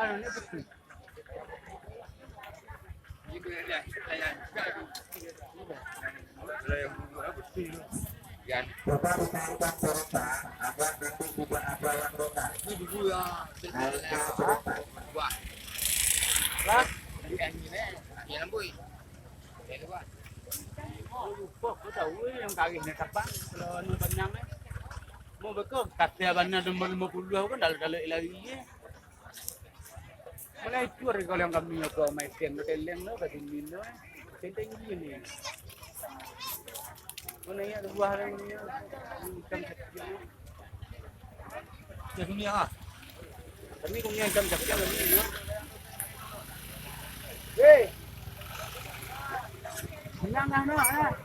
mana ni betul. Coba ditaikkan kereta agar nanti tidak ada yang rotan. Naiknya kereta. Lah, lupa aku tahu yang kagih ni kapan kalau ni banyak ni. Mau betul kata banyak nombor 50 kan dalam lagi ye. Mulai cur kalau yang kami aku main teleng lo kat sini lo. Tentang ini. Mana ya dua hari ni macam sekian. Ya sini ah. Kami punya macam sekian ni. Hey. Menang dah nak.